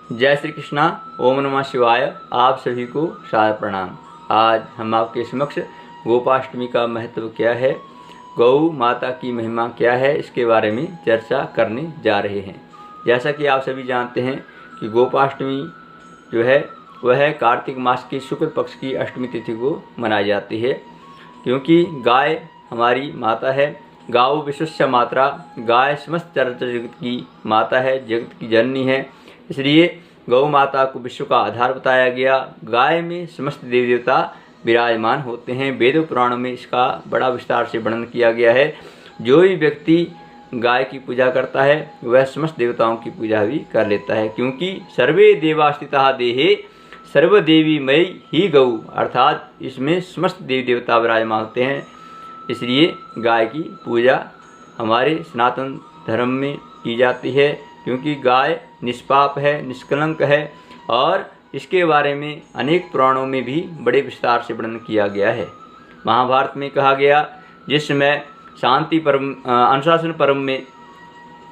जय श्री कृष्णा। ओम नमः शिवाय। आप सभी को सादर प्रणाम। आज हम आपके समक्ष गोपाष्टमी का महत्व क्या है, गौ माता की महिमा क्या है, इसके बारे में चर्चा करने जा रहे हैं। जैसा कि आप सभी जानते हैं कि गोपाष्टमी जो है वह कार्तिक मास की शुक्ल पक्ष की अष्टमी तिथि को मनाई जाती है, क्योंकि गाय हमारी माता है। गाओ विश्वस्य मात्रा, गाय समस्त चराचर जगत की माता है, जगत की जननी है। इसलिए गौ माता को विश्व का आधार बताया गया। गाय में समस्त देवी देवता विराजमान होते हैं। वेद पुराणों में इसका बड़ा विस्तार से वर्णन किया गया है। जो भी व्यक्ति गाय की पूजा करता है वह समस्त देवताओं की पूजा भी कर लेता है, क्योंकि सर्वे देवास्थिता देहे सर्वदेवी मई ही गौ, अर्थात इसमें समस्त देवी देवता विराजमान होते हैं। इसलिए गाय की पूजा हमारे सनातन धर्म में की जाती है, क्योंकि गाय निष्पाप है, निष्कलंक है और इसके बारे में अनेक पुराणों में भी बड़े विस्तार से वर्णन किया गया है। महाभारत में कहा गया, जिसमें शांति पर्व अनुशासन पर्व में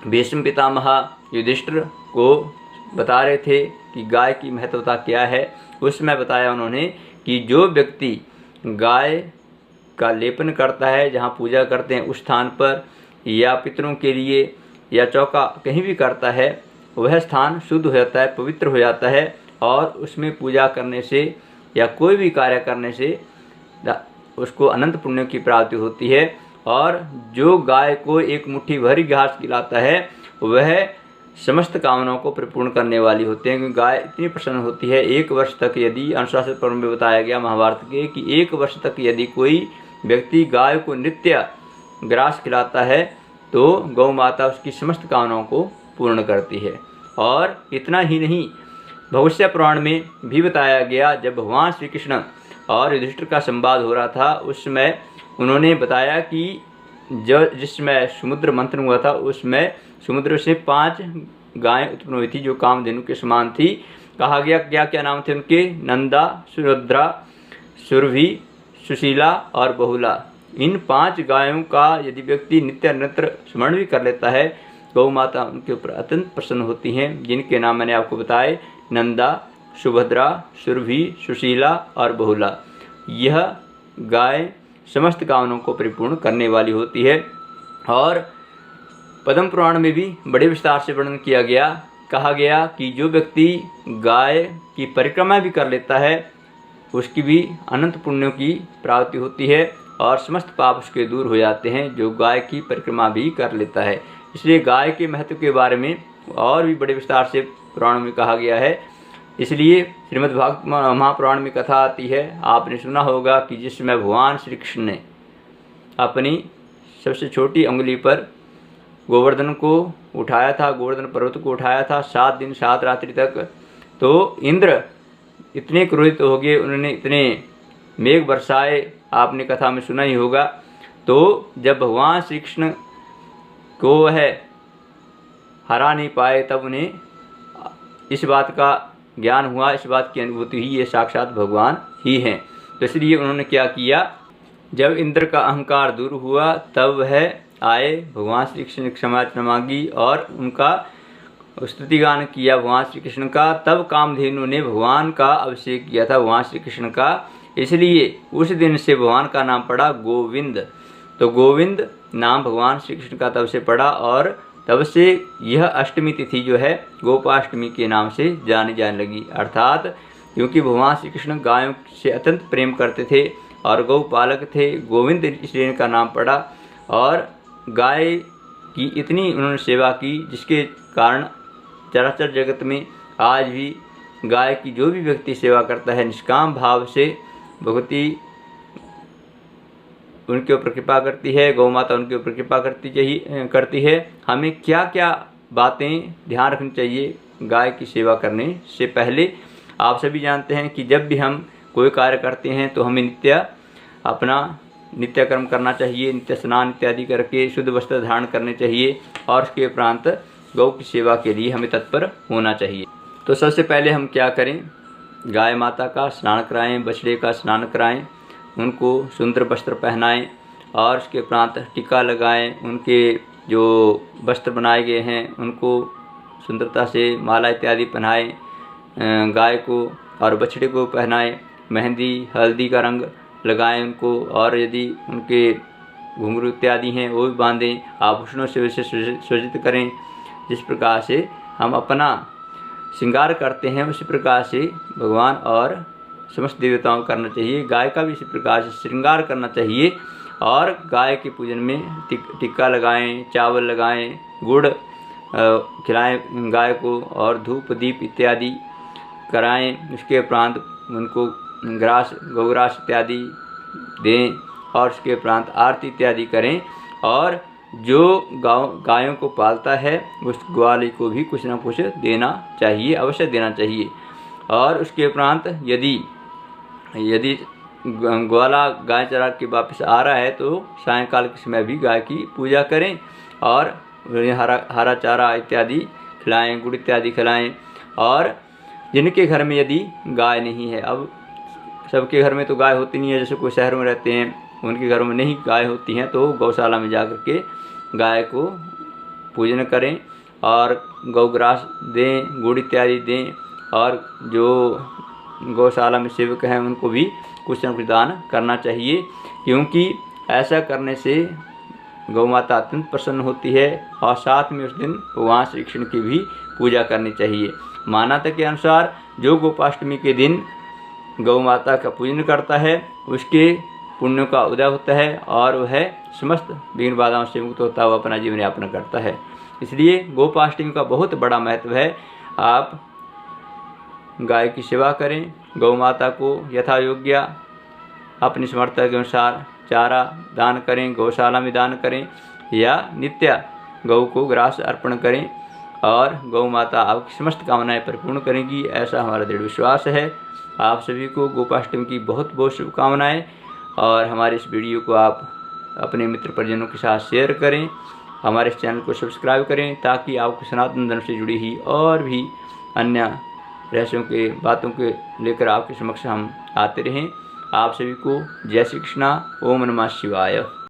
भीष्म पितामह युधिष्ठिर को बता रहे थे कि गाय की महत्वता क्या है। उसमें बताया उन्होंने कि जो व्यक्ति गाय का लेपन करता है, जहाँ पूजा करते हैं उस स्थान पर, या पितरों के लिए या चौका कहीं भी करता है, वह स्थान शुद्ध हो जाता है, पवित्र हो जाता है और उसमें पूजा करने से या कोई भी कार्य करने से उसको अनंत पुण्य की प्राप्ति होती है। और जो गाय को एक मुट्ठी भरी घास खिलाता है वह समस्त कामनाओं को परिपूर्ण करने वाली होती है, क्योंकि गाय इतनी प्रसन्न होती है। 1 वर्ष तक यदि अनुशासन पर्व में बताया गया महाभारत के कि 1 वर्ष तक यदि कोई व्यक्ति गाय को नित्य ग्रास खिलाता है तो गौ माता उसकी समस्त कामनाओं को पूर्ण करती है। और इतना ही नहीं, भविष्य पुराण में भी बताया गया, जब भगवान श्री कृष्ण और युधिष्ठिर का संवाद हो रहा था उसमें उन्होंने बताया कि जिसमें समुद्र मंथन हुआ था उसमें समुद्र से 5 गायें उत्पन्न हुई थी जो कामधेनु के समान थी। कहा गया क्या क्या नाम थे उनके, नंदा, सुरद्रा, सुरभि, सुशीला और बहुला। इन 5 गायों का यदि व्यक्ति नित्य निरंतर स्मरण भी कर लेता है, गौ माता उनके ऊपर अत्यंत प्रसन्न होती हैं, जिनके नाम मैंने आपको बताए, नंदा, सुभद्रा, सुरभि, सुशीला और बहुला। यह गाय समस्त कामनाओं को परिपूर्ण करने वाली होती है। और पद्म पुराण में भी बड़े विस्तार से वर्णन किया गया। कहा गया कि जो व्यक्ति गाय की परिक्रमा भी कर लेता है उसकी भी अनंत पुण्यों की प्राप्ति होती है और समस्त पाप उसके दूर हो जाते हैं, जो गाय की परिक्रमा भी कर लेता है। इसलिए गाय के महत्व के बारे में और भी बड़े विस्तार से पुराणों में कहा गया है। इसलिए श्रीमद् भागवत महापुराण में कथा आती है, आपने सुना होगा कि जिसमें भगवान श्री कृष्ण ने अपनी सबसे छोटी उंगली पर गोवर्धन को उठाया था, गोवर्धन पर्वत को उठाया था 7 दिन 7 रात्रि तक। तो इंद्र इतने क्रोधित हो गए, उन्होंने इतने मेघ बरसाए, आपने कथा में सुना ही होगा। तो जब भगवान श्री कृष्ण को वह हरा नहीं पाए तब उन्हें इस बात का ज्ञान हुआ, इस बात की अनुभूति हुई ये साक्षात भगवान ही हैं। तो इसलिए उन्होंने क्या किया, जब इंद्र का अहंकार दूर हुआ तब वह आए, भगवान श्री कृष्ण की क्षमा मांगी और उनका स्तुति गान किया भगवान श्री कृष्ण का। तब कामधेनु ने भगवान का अभिषेक किया था भगवान श्री कृष्ण का, इसलिए उस दिन से भगवान का नाम पड़ा गोविंद। तो गोविंद नाम भगवान श्री कृष्ण का तब से पड़ा और तब से यह अष्टमी तिथि जो है गोपाष्टमी के नाम से जानी जाने लगी। अर्थात क्योंकि भगवान श्री कृष्ण गायों से अत्यंत प्रेम करते थे और गौ पालक थे, गोविंद इसलिए इनका नाम पड़ा। और गाय की इतनी उन्होंने सेवा की जिसके कारण चराचर जगत में आज भी गाय की जो भी व्यक्ति सेवा करता है निष्काम भाव से, भगवती उनके ऊपर कृपा करती है, गौ माता उनके ऊपर कृपा करती है। हमें क्या क्या बातें ध्यान रखनी चाहिए गाय की सेवा करने से पहले। आप सभी जानते हैं कि जब भी हम कोई कार्य करते हैं तो हमें अपना नित्य कर्म करना चाहिए, नित्य स्नान इत्यादि करके शुद्ध वस्त्र धारण करने चाहिए और उसके उपरांत गौ की सेवा के लिए हमें तत्पर होना चाहिए। तो सबसे पहले हम क्या करें, गाय माता का स्नान कराएं, बछड़े का स्नान कराएं, उनको सुंदर वस्त्र पहनाएं और उसके उपरांत टीका लगाएं, उनके जो वस्त्र बनाए गए हैं उनको सुंदरता से माला इत्यादि पहनाएं गाय को, और बछड़े को पहनाएं। मेहंदी हल्दी का रंग लगाएं उनको, और यदि उनके घुंघरू इत्यादि हैं वो भी बांधें। आभूषणों से उसे सुसज्जित करें। जिस प्रकार से हम अपना श्रृंगार करते हैं उसी प्रकार से भगवान और समस्त देवताओं को करना चाहिए। गाय का भी इसी प्रकार से श्रृंगार करना चाहिए, और गाय के पूजन में टिक्का लगाएं, चावल लगाएं, गुड़ खिलाएं गाय को, और धूप दीप इत्यादि कराएं। उसके उपरांत उनको गौग्रास इत्यादि दें, और उसके उपरांत आरती इत्यादि करें। और जो गायों को पालता है उस ग्वाले को भी कुछ ना कुछ देना चाहिए, अवश्य देना चाहिए। और उसके उपरांत यदि ग्वाला गाय चरा के वापस आ रहा है तो सायंकाल के समय भी गाय की पूजा करें, और हरा चारा इत्यादि खिलाएं, गुड़ इत्यादि खिलाएं। और जिनके घर में यदि गाय नहीं है, अब सबके घर में तो गाय होती नहीं है, जैसे कोई शहर में रहते हैं उनके घरों में नहीं गाय होती हैं, तो गौशाला में जा कर के गाय को पूजन करें, और गौग्रास दें, गुड़ इत्यादि दें। और जो गौशाला में सेवक हैं उनको भी कुछ न कुछ दान करना चाहिए, क्योंकि ऐसा करने से गौ माता अत्यंत प्रसन्न होती है। और साथ में उस दिन भगवान श्री कृष्ण की भी पूजा करनी चाहिए। मान्यता के अनुसार जो गोपाष्टमी के दिन गौ माता का पूजन करता है उसके पुण्यों का उदय होता है, और वह समस्त विघ्न बाधाओं से मुक्त होता हुआ अपना जीवन यापन करता है। इसलिए गोपाष्टमी का बहुत बड़ा महत्व है। आप गाय की सेवा करें, गौ माता को यथा योग्य अपनी समर्था के अनुसार चारा दान करें, गौशाला में दान करें, या नित्य गौ को ग्रास अर्पण करें, और गौ माता आपकी समस्त कामनाएं परिपूर्ण करेंगी, ऐसा हमारा दृढ़ विश्वास है। आप सभी को गोपाष्टमी की बहुत बहुत शुभकामनाएं, और हमारे इस वीडियो को आप अपने मित्र परिजनों के साथ शेयर करें। हमारे इस चैनल को सब्सक्राइब करें, ताकि आपको सनातन धर्म से जुड़ी हुई और भी अन्य रहस्यों के बातों के लेकर आपके समक्ष हम आते रहें। आप सभी को जय श्री कृष्णा। ओम नमः शिवाय।